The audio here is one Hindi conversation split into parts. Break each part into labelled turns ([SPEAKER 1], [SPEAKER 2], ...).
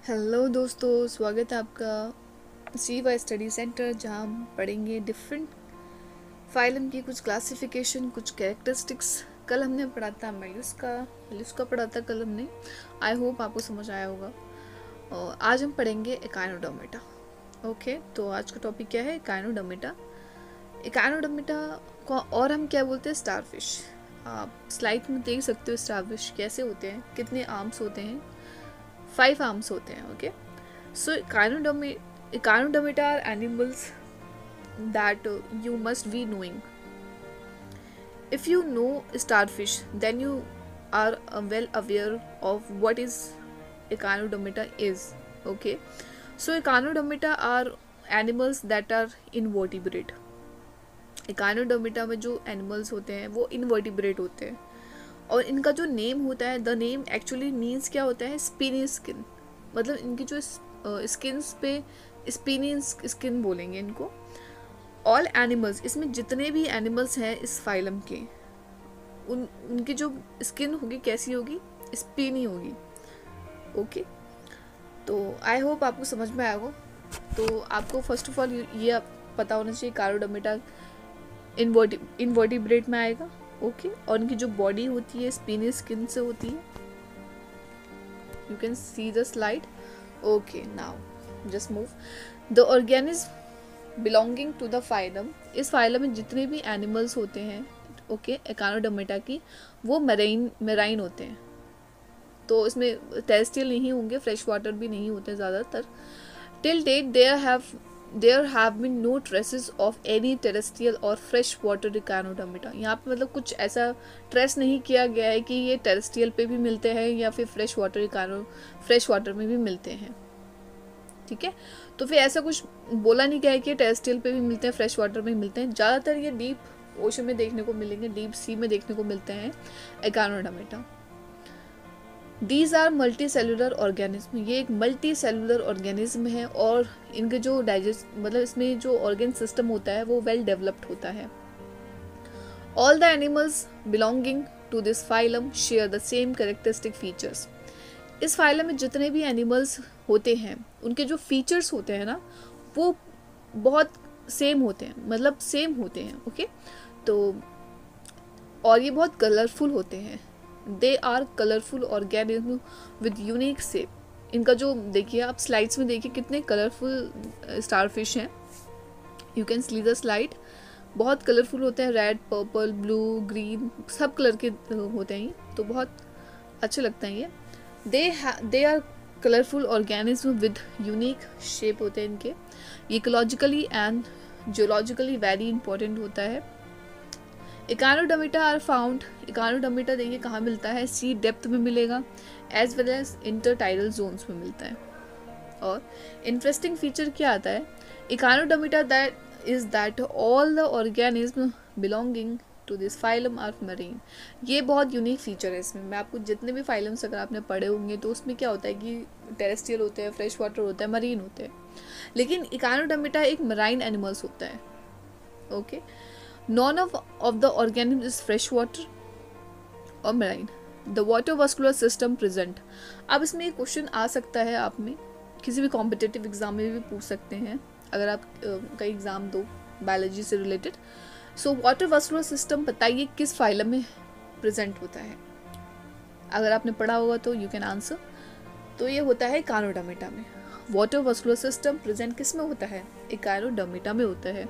[SPEAKER 1] हेलो दोस्तों, स्वागत है आपका सी वाई स्टडी सेंटर, जहां हम पढ़ेंगे डिफरेंट फाइलम की कुछ क्लासिफिकेशन, कुछ कैरेक्टरिस्टिक्स। कल हमने पढ़ा था मेलिस्का पढ़ा था कल हमने। आई होप आपको समझ आया होगा। और आज हम पढ़ेंगे एकाइनोडर्मेटा। ओके, तो आज का टॉपिक क्या है? एकाइनोडर्मेटा। एकाइनोडर्मेटा को और हम क्या बोलते हैं? स्टारफिश। आप स्लाइड में देख सकते हो स्टारफिश कैसे होते हैं, कितने आर्म्स होते हैं। 5 आर्म्स होते हैं। Okay, so echinodermata are animals that you must be knowing. If you know starfish, then you are well aware of what is echinodermata is. Okay, so echinodermata are animals that are invertebrate. echinodermata में जो एनिमल्स होते हैं वो इनवर्टिब्रेट होते हैं, और इनका जो नेम होता है, द नेम एक्चुअली मीन्स क्या होता है? स्पिनी स्किन। मतलब इनकी जो स्किन्स पे स्पिनी स्किन बोलेंगे इनको। ऑल एनिमल्स, इसमें जितने भी एनिमल्स हैं इस फाइलम के, उनकी जो स्किन होगी कैसी होगी? स्पिनी होगी। ओके, तो आई होप आपको समझ में आएगा। तो आपको फर्स्ट ऑफ ऑल ये पता होना चाहिए कारोडर्मेटा इनवर्टिब्रेट में आएगा। ओके, और उनकी जो बॉडी होती है स्पिनी स्किन से होती है। You can see the slide. Okay, now just move the organism belonging to the phylum. इस फाइलम में जितने भी एनिमल्स होते हैं, ओके, एकानोडर्मेटा की, वो मेराइन होते हैं। तो इसमें टेरेस्ट्रियल नहीं होंगे, फ्रेश वाटर भी नहीं होते ज़्यादातर। Till date there have been no traces of any terrestrial or fresh water echinodermata। यहाँ पे मतलब कुछ ऐसा ट्रेस नहीं किया गया है कि ये टेरेस्ट्रियल पे भी मिलते हैं या फिर फ्रेश वाटर में भी मिलते हैं। ठीक है, तो फिर ऐसा कुछ बोला नहीं गया है कि टेरेस्ट्रियल पे भी मिलते हैं, फ्रेश वाटर में मिलते हैं। ज़्यादातर ये डीप ओशन में देखने को मिलेंगे, डीप सी में देखने को मिलते हैं echinodermata। These are multi cellular organism. ये एक मल्टी सेलुलर ऑर्गेनिज्म है, और इनके जो डाइजेस्ट मतलब इसमें जो ऑर्गेन सिस्टम होता है वो वेल डेवलप्ड होता है। All the animals belonging to this phylum share the same characteristic features. इस फाइलम में जितने भी एनिमल्स होते हैं उनके जो फीचर्स होते हैं ना, वो बहुत सेम होते हैं, मतलब सेम होते हैं। ओके, तो और ये बहुत कलरफुल होते हैं। They are colourful organism with unique shape. इनका जो देखिए आप स्लाइड्स में देखिए कितने कलरफुल स्टारफिश हैं। You can see the slide. बहुत कलरफुल होते हैं, रेड, पर्पल, ब्लू, ग्रीन, सब कलर के होते हैं ये, तो बहुत अच्छे लगते हैं ये। They are colourful organism with unique shape होते हैं इनके। ये ecologically and geologically very important होता है। echinodermata are found. echinodermata देखिए कहाँ मिलता है? सी डेप्थ में मिलेगा, as well as intertidal zones में मिलता है। और इंटरेस्टिंग फीचर क्या आता है echinodermata that all the organism belonging to this phylum are marine. ये बहुत यूनिक फीचर है इसमें। मैं आपको जितने भी फाइलम्स अगर आपने पढ़े होंगे तो उसमें क्या होता है कि टेरेस्ट्रियल होते हैं, फ्रेश वाटर होता है, मरीन होते हैं, लेकिन echinodermata एक मराइन एनिमल्स होता है। Okay, none of the organism is fresh water or marine. The water vascular system present। अब इसमें एक क्वेश्चन आ सकता है, आप में किसी भी कॉम्पिटिटिव एग्जाम में भी पूछ सकते हैं अगर आप कई एग्जाम दो बायोलॉजी से related. So water vascular system बताइए किस फाइलम में प्रेजेंट होता है? अगर आपने पढ़ा होगा तो यू कैन आंसर। तो ये होता है echinodermata में। वाटर वास्कुलर सिस्टम प्रेजेंट किस में होता है? echinodermata में होता है।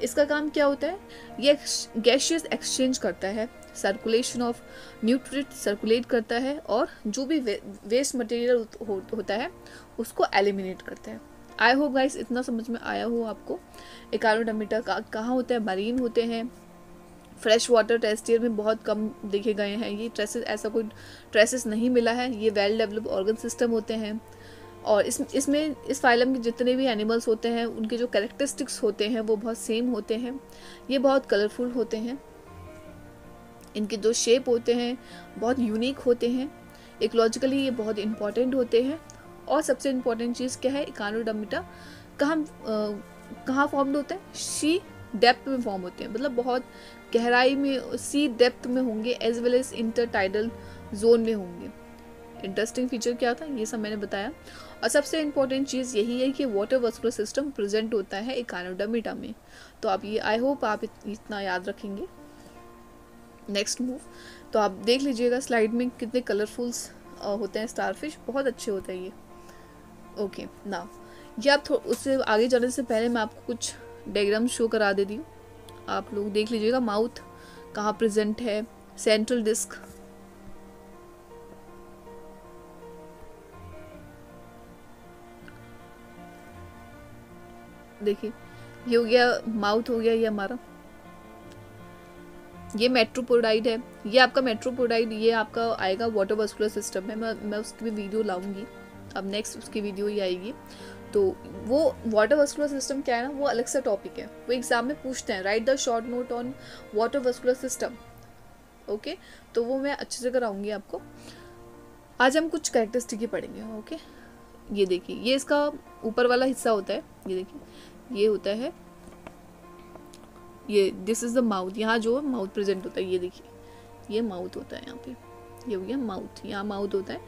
[SPEAKER 1] इसका काम क्या होता है? ये गैशियस एक्सचेंज करता है, सर्कुलेशन ऑफ न्यूट्रिएंट सर्कुलेट करता है, और जो भी वेस्ट मटेरियल होता है उसको एलिमिनेट करता है। आई होप गाइस इतना समझ में आया हो आपको। echinodermata कहाँ होता है? मरीन होते हैं, फ्रेश वाटर टेरेस्ट्रियल में बहुत कम देखे गए हैं ये ट्रेसेस, ऐसा कोई ट्रेसेस नहीं मिला है। ये वेल डेवलप्ड ऑर्गन सिस्टम होते हैं, और इसमें इस फाइलम के जितने भी एनिमल्स होते हैं उनके जो कैरेक्टरिस्टिक्स होते हैं वो बहुत सेम होते हैं। ये बहुत कलरफुल होते हैं, इनके जो शेप होते हैं बहुत यूनिक होते हैं, इकोलॉजिकली ये बहुत इंपॉर्टेंट होते हैं। और सबसे इम्पॉर्टेंट चीज़ क्या है? echinodermata कहाँ फॉर्म्ड होता है? सी डेप्थ में फॉर्म होते हैं, मतलब बहुत गहराई में, सी डेप्थ में होंगे, as well as intertidal zone में होंगे। इंटरेस्टिंग फीचर क्या था ये सब मैंने बताया। और सबसे इम्पोर्टेंट चीज़ यही है कि वाटर वस्कुलर सिस्टम प्रेजेंट होता है एकानोडर्मिटा में। तो आप ये, आई होप आप इतना याद रखेंगे। नेक्स्ट मूव, तो आप देख लीजिएगा स्लाइड में कितने कलरफुल्स होते हैं स्टारफिश, बहुत अच्छे होते हैं ये। ओके ना, ये आप उससे आगे जाने से पहले मैं आपको कुछ डायग्राम शो करा देती हूँ, आप लोग देख लीजिएगा। माउथ कहाँ प्रेजेंट है, सेंट्रल डिस्क, देखिए ये हो गया माउथ, हो गया ये हमारा, ये मेट्रोपोडाइड है, ये आपका मेट्रोपोडाइड, ये आपका आएगा वाटर वस्कुलर सिस्टम में। मैं उसकी भी वीडियो लाऊंगी, अब नेक्स्ट उसकी वीडियो ही आएगी। तो वो वाटर वस्कुलर सिस्टम क्या है ना, वो अलग सा टॉपिक है, वो एग्जाम में पूछते हैं, right the short note on water vascular system. Okay, तो वो मैं अच्छे से कराऊंगी आपको। आज हम कुछ कैरेक्टरिस्टिक ही पढ़ेंगे। ओके, ये देखिए, ये इसका ऊपर वाला हिस्सा होता है, ये देखिए ये होता है, ये दिस इज द माउथ, यहाँ जो माउथ प्रेजेंट होता है, ये देखिए ये माउथ होता है, यहाँ पे ये हो गया माउथ, यहाँ माउथ होता है,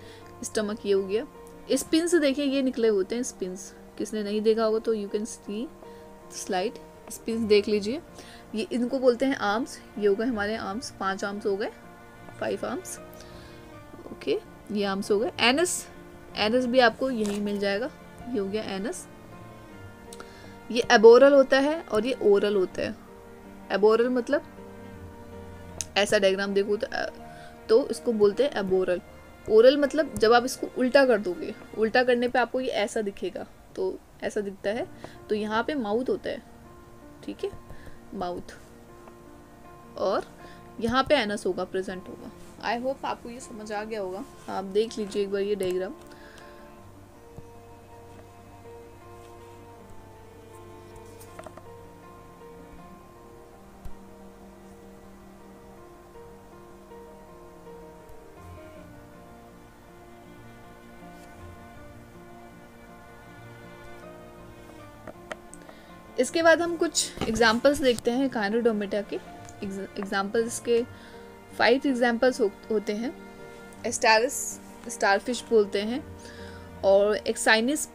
[SPEAKER 1] स्टमक ये हो गया। स्पिन्स देखिए ये निकले होते हैं स्पिन्स, किसने नहीं देखा होगा तो you can see slide, spines देख लीजिए। ये इनको बोलते हैं आर्म्स, ये हो गए हमारे आर्म्स, 5 आर्म्स हो गए, 5 आर्म्स। ओके, ये आर्म्स हो गए। एनस, एनस भी आपको यही मिल जाएगा, ये हो गया एनस। ये एबोरल होता है और ये ओरल होता है। एबोरल मतलब ऐसा डायग्राम देखो तो इसको बोलते हैं एबोरल। ओरल मतलब जब आप इसको उल्टा कर दोगे, उल्टा करने पे आपको ये ऐसा दिखेगा, तो ऐसा दिखता है, तो यहाँ पे माउथ होता है, ठीक है, माउथ, और यहाँ पे एनस होगा, प्रेजेंट होगा। आई होप आपको ये समझ आ गया होगा। आप देख लीजिए एक बार ये डायग्राम। इसके बाद हम कुछ एग्जाम्पल्स देखते हैं एकानोडर्मिटा के। एग्जाम्पल्स के 5 एग्जाम्पल्स होते हैं। एस्टारिस स्टारफिश बोलते हैं, और एक्साइनिस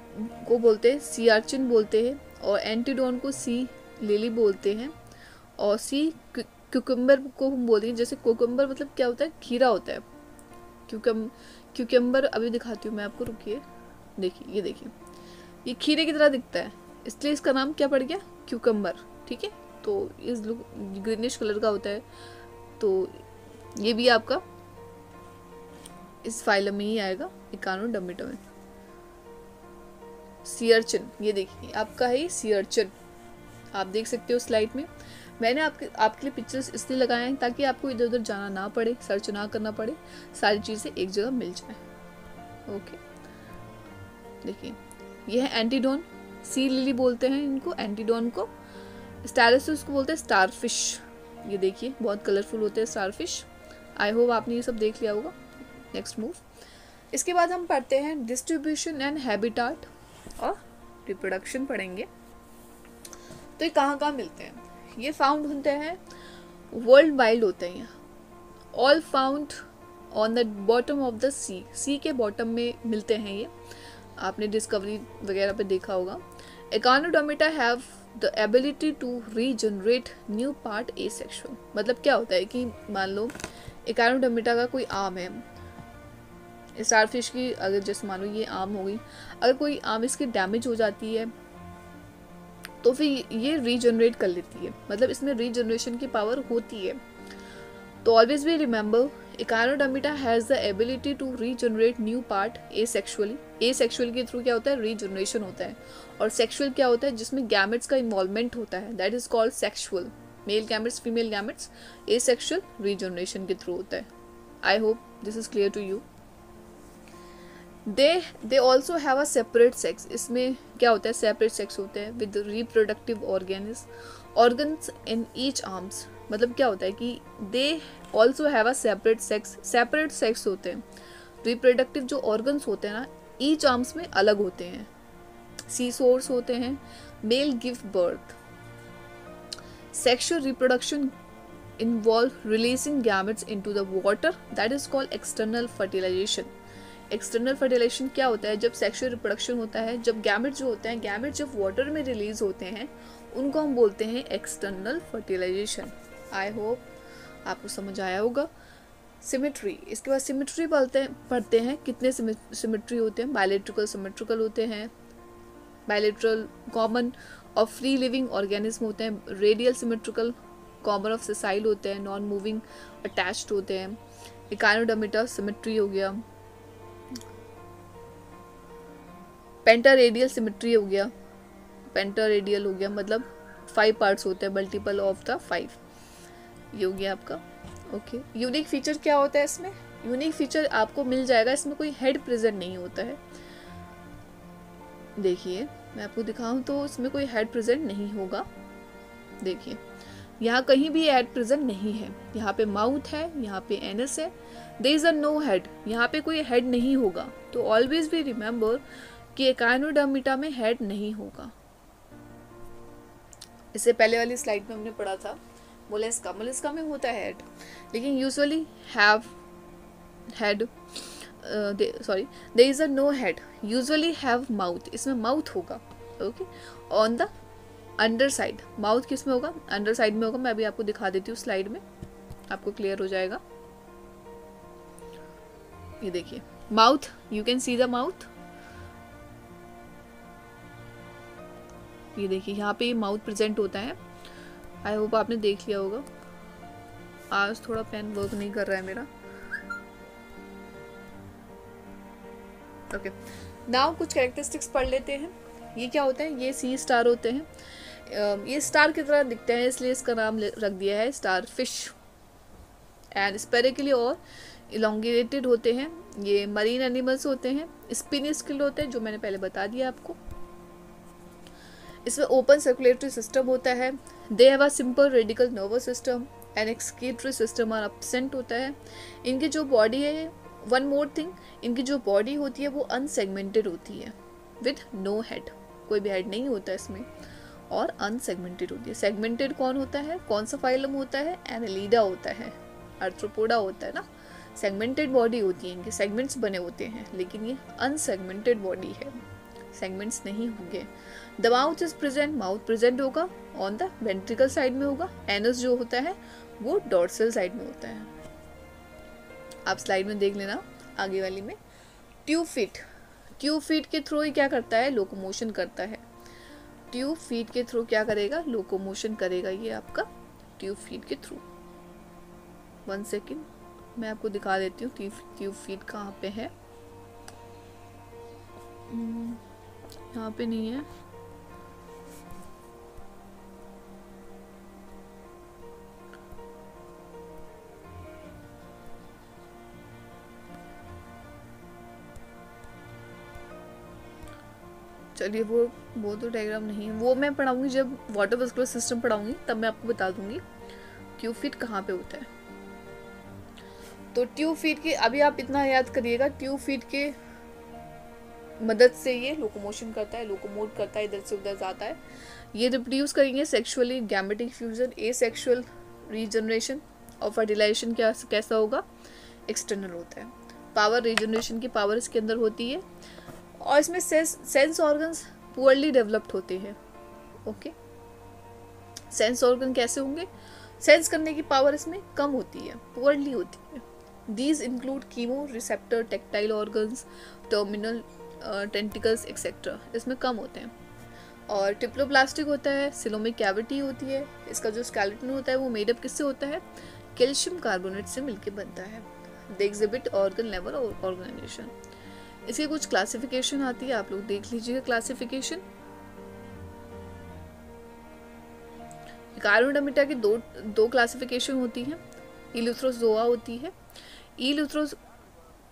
[SPEAKER 1] को बोलते हैं सी अर्चिन बोलते हैं, और एंटीडोन को सी लिली बोलते हैं, और सी क्यूकम्बर को हम बोलते हैं। जैसे कोकम्बर मतलब क्या होता है, खीरा होता है। क्यूकम्बर अभी दिखाती हूँ मैं आपको, रुकिए, देखिए ये देखिए ये खीरे की तरह दिखता है, इसलिए इसका नाम क्या पड़ गया, क्यूकम्बर, ठीक है। तो इस ग्रीनिश कलर का होता है, तो ये भी आपका इस फाइलम में ही आएगा, एकानोडर्मिटा में। सी अर्चिन, ये देखिए आपका है सी अर्चिन, आप देख सकते हो स्लाइड में। मैंने आपके लिए पिक्चर्स इसलिए लगाए हैं ताकि आपको इधर उधर जाना ना पड़े, सर्च ना करना पड़े, सारी चीज़ें एक जगह मिल जाए। ओके, देखिए ये है एंटीडोन, सी लिली बोलते हैं इनको, एंटीडोन को। स्टारसिस को बोलते हैं स्टारफिश, ये देखिए बहुत कलरफुल होते हैं स्टारफिश। आई होप आपने ये सब देख लिया होगा। नेक्स्ट मूव, इसके बाद हम पढ़ते हैं डिस्ट्रीब्यूशन एंड हैबिटाट और रिप्रोडक्शन पढ़ेंगे। तो ये कहाँ कहाँ मिलते हैं, ये फाउंड होते हैं वर्ल्ड वाइड होते हैं, all found on the bottom of the sea, sea के बॉटम में मिलते हैं ये, आपने डिस्कवरी वगैरह पे देखा होगा। Echinodermata have the ability to regenerate new part asexual, मतलब क्या होता है कि मान लो एकानोडर्मिटा का कोई आर्म है, स्टारफिश की अगर जैसे मान लो ये आर्म हो गई, अगर कोई आर्म इसकी डैमेज हो जाती है तो फिर ये रीजनरेट कर लेती है, मतलब इसमें रीजनरेशन की पावर होती है। तो always be remember Echinodermata has the ability to regenerate new part asexually. Asexual के थ्रू क्या होता है, रीजनरेशन होता है, और सेक्सुअल क्या होता है, जिसमें गैमेट्स का इन्वॉल्वमेंट होता है, that is called sexual. Male gametes, female gametes, asexual regeneration के थ्रू होता है। I hope this is clear to you. They also have a separate sex, इसमें क्या होता है, सेपरेट सेक्स होते हैं with reproductive organs in each arms. मतलब क्या होता है कि they also have a separate sex होते हैं, रिप्रोडक्टिव जो ऑर्गन्स होते हैं ना ईच आर्म्स में अलग होते हैं, सी सोर्स होते हैं। Male give birth, sexual reproduction involve releasing gametes into the water, that is called external fertilization. External fertilisation क्या होता है? जब सेक्सुअल रिप्रोडक्शन होता है, जब गैमेट जो होते हैं, गैमेट जब वाटर में रिलीज होते हैं, उनको हम बोलते हैं एक्सटर्नल फर्टिलाइजेशन। आई होप आपको समझ आया होगा। सिमेट्री, इसके बाद सिमेट्री पढ़ते हैं कितने सिमेट्री होते हैं? बायलैटरल, सिमेट्रिकल होते हैं, बायलैटरल, कॉमन और फ्री लिविंग ऑर्गेनिज्म होते हैं, radial symmetrical, common of sessile होते हैं, नॉन मूविंग अटैच्ड होते हैं, इकाइनोडर्मिटा सिमेट्री हो गया, पेंटारेडियल सिमेट्री हो गया, पेंटारेडियल हो गया मतलब 5 पार्ट्स होते हैं, मल्टीपल ऑफ द 5, ये हो गया आपका। ओके, यूनिक फीचर क्या होता है इसमें? यूनिक फीचर आपको मिल जाएगा, इसमें कोई हेड प्रेजेंट नहीं होता है। देखिए मैं आपको दिखाऊं तो इसमें कोई हेड प्रेजेंट नहीं होगा। देखिए यहाँ कहीं भी हेड प्रेजेंट नहीं है, यहाँ पे माउथ है, यहाँ पे एनस है, there is a no head, यहाँ पे कोई हेड नहीं होगा। तो ऑलवेज बी रिमेम्बर कि एकाइनोडर्मिटा में हेड नहीं होगा। इससे पहले वाली स्लाइड में हमने पढ़ा था मोलस्का, मोलस्का में होता है हेड, लेकिन usually have head, sorry there is a no head, usually have mouth, इसमें माउथ होगा। Okay, on the underside, mouth किस में होगा? अंडर साइड में होगा। मैं अभी आपको दिखा देती हूँ स्लाइड में, आपको क्लियर हो जाएगा। ये देखिए mouth, you can see the mouth, ये देखिए यहाँ पे माउथ प्रेजेंट होता है। आई होप आपने देख लिया होगा। आज थोड़ा पेन वर्क नहीं कर रहा है मेरा। ओके, नाउ कुछ कैरेक्टरिस्टिक्स पढ़ लेते हैं। ये क्या होता है? ये सी स्टार होते हैं, ये स्टार की तरह दिखते हैं इसलिए इसका नाम रख दिया है स्टार फिश। एंड स्पेरिकली और इलोंगेटेड होते हैं। ये मरीन एनिमल्स होते हैं, स्पिनी स्किल होते हैं जो मैंने पहले बता दिया आपको। इसमें ओपन सर्कुलेटरी सिस्टम होता है। They have a simple radical nervous system and excretory system are absent होता है। इनकी जो बॉडी है, वन मोर थिंग, इनकी जो बॉडी होती है वो अनसेगमेंटेड होती है विद नो हेड, कोई भी हेड नहीं होता इसमें, और अनसेगमेंटेड होती है। सेगमेंटेड कौन होता है? कौन सा फाइलम होता है? एनालिडा होता है, आर्थ्रोपोडा होता है ना। सेगमेंटेड बॉडी होती है, इनके सेगमेंट्स बने होते हैं, लेकिन ये अनसेगमेंटेड बॉडी है, सेगमेंट्स नहीं होंगे। The mouth is present, mouth present होगा, ऑन द वेंट्रिकल साइड में होगा। एनस जो होता है वो डॉर्सल साइड में होता है। आप स्लाइड में देख लेना आगे वाली में। ट्यूब फीट, ट्यूब फीट के थ्रू ही क्या करता है? लोकोमोशन करता है। ट्यूब फीट के थ्रू क्या करेगा? लोकोमोशन करेगा ये आपका ट्यूब फीट के थ्रू। 1 सेकेंड मैं आपको दिखा देती हूँ ट्यूब फीट कहाँ पे है। यहाँ पे नहीं है, चलिए वो तो डायग्राम नहीं है, वो मैं पढ़ाऊंगी जब वाटर वेस्कुलर सिस्टम पढ़ाऊंगी तब मैं आपको बता दूंगी ट्यूब फीट कहाँ पे होता है। तो ट्यूब फीट के अभी आप इतना याद करिएगा, ट्यूब फीट के मदद से ये लोकोमोशन करता है, लोकोमोट करता है, इधर से उधर जाता है। ये रिप्रोड्यूस करेंगे sexually, gametic fusion, asexual regeneration, और फर्टिलाइजेशन कैसा होगा? एक्सटर्नल होता है। पावर, रीजनरेशन की पावर इसके अंदर होती है, और इसमें सेंस ऑर्गन्स पुअरली डेवलप्ड होते हैं। ओके, सेंस ऑर्गन कैसे होंगे? सेंस करने की पावर इसमें कम होती है, पुअरली होती है। These include chemo receptor, tactile organs, terminal tentacles etcetera, इसमें कम होते हैं। और टिप्लोप्लास्टिक होता है, सिलोमिक कैविटी होती है। इसका जो स्केलेटन होता है वो मेडअप किससे होता है? कैल्शियम कार्बोनेट से मिलकर बनता है। They exhibit organ level organisation. इसकी कुछ क्लासिफिकेशन आती है, आप लोग देख लीजिएगा क्लासिफिकेशन। एकाइनोडर्मिटा की दो क्लासिफिकेशन होती है। इल्यूथ्रोजोआ होती है।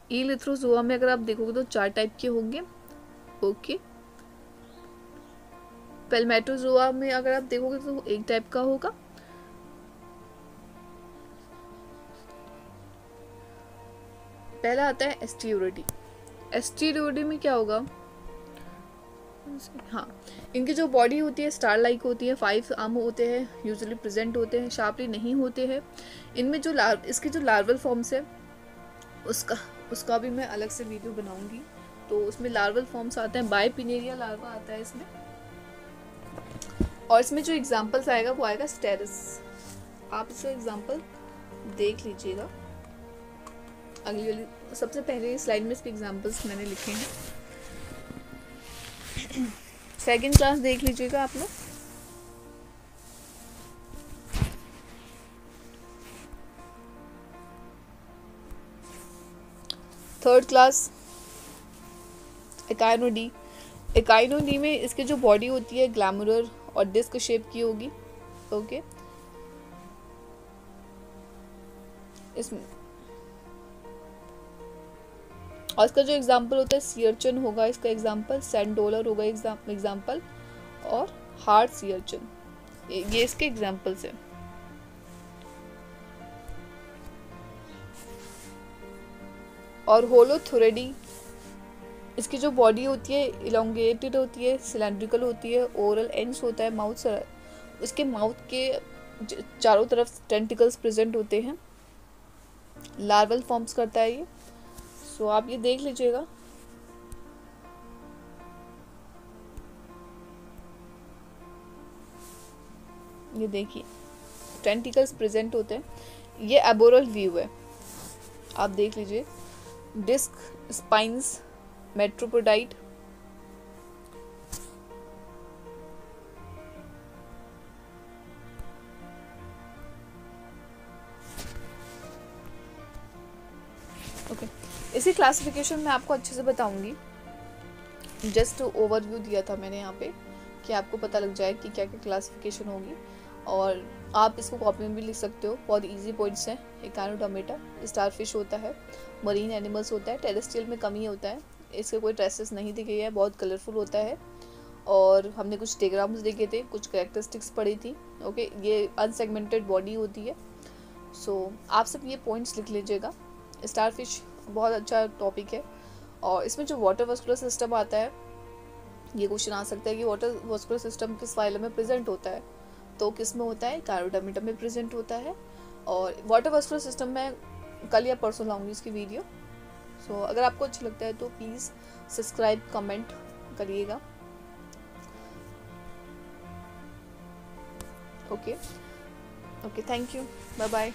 [SPEAKER 1] इल्यूथ्रोजोआ में अगर आप देखोगे तो 4 टाइप के होंगे। ओके, पेल्मेटोजोआ में अगर आप देखोगे तो 1 टाइप का होगा। पहला आता है एस्टियोरिडी। एस्टियोरिडी में क्या होगा? हाँ, इनकी जो बॉडी होती है स्टार लाइक होती है, 5 आर्म होते हैं, यूजुअली प्रेजेंट होते हैं, शार्पली नहीं होते हैं। इनमें जो इसकी जो लार्वल फॉर्म्स है उसका भी मैं अलग से वीडियो बनाऊंगी। तो उसमें लार्वल फॉर्म्स आते हैं, बायपिनेरिया लार्वा आता है इसमें, और इसमें जो एग्जांपल्स आएगा वो आएगा स्टेरस। आप इसका एग्जांपल देख लीजिएगा, अगली वाली सबसे पहले स्लाइड में इसके एग्जांपल्स मैंने लिखे हैं। सेकंड क्लास देख लीजिएगा आप लोग। Third class एकाइनोडी। एकाइनोडी में इसकी जो बॉडी होती है ग्लैमरर और डिस्क शेप की होगी। ओके, इसमें और इसका जो एग्जाम्पल होता है सी अर्चिन होगा, इसका एग्जाम्पल सैंड डॉलर होगा एग्जाम्पल, और हार्ड सी अर्चिन, ये इसके एग्जाम्पल्स हैं। और होलोथोरेडी, इसकी जो बॉडी होती है इलोंगेटेड होती है, सिलेंड्रिकल होती है, ओरल एंड्स होता है माउथ से, इसके माउथ के चारों तरफ टेंटिकल्स प्रेजेंट होते हैं, लार्वल फॉर्म्स करता है ये। सो आप ये देख लीजिएगा। ये देखिए टेंटिकल्स प्रेजेंट होते हैं, ये एबोरल व्यू है, आप देख लीजिए। डिस्क स्पाइंस मेट्रोपोडाइट, ओके। इसी क्लासिफिकेशन में आपको अच्छे से बताऊंगी, जस्ट ओवरव्यू दिया था मैंने यहाँ पे कि आपको पता लग जाए कि क्या क्या क्लासिफिकेशन होगी, और आप इसको कॉपी में भी लिख सकते हो। बहुत इजी पॉइंट्स हैं। एकाइनोडर्मेटा स्टारफिश होता है, मरीन एनिमल्स होता है, टेरेस्ट्रियल में कमी होता है, इसके कोई ट्रेसेस नहीं दिखे है, बहुत कलरफुल होता है, और हमने कुछ डायग्राम्स देखे थे, कुछ कैरेक्टरिस्टिक्स पढ़ी थी। ओके, ये अनसेगमेंटेड बॉडी होती है। सो आप सब ये पॉइंट्स लिख लीजिएगा। स्टारफिश बहुत अच्छा टॉपिक है, और इसमें जो वाटर वास्कुलर सिस्टम आता है, ये क्वेश्चन आ सकता है कि वाटर वास्कुलर सिस्टम किस फाइलम में प्रेजेंट होता है, तो किस में होता है, एकाइनोडर्मेटा में प्रेजेंट होता है। और वाटर वास्कुलर सिस्टम में कल या परसों लाऊंगी इसकी वीडियो। सो अगर आपको अच्छा लगता है तो प्लीज़ सब्सक्राइब कमेंट करिएगा। Okay, thank you, bye bye.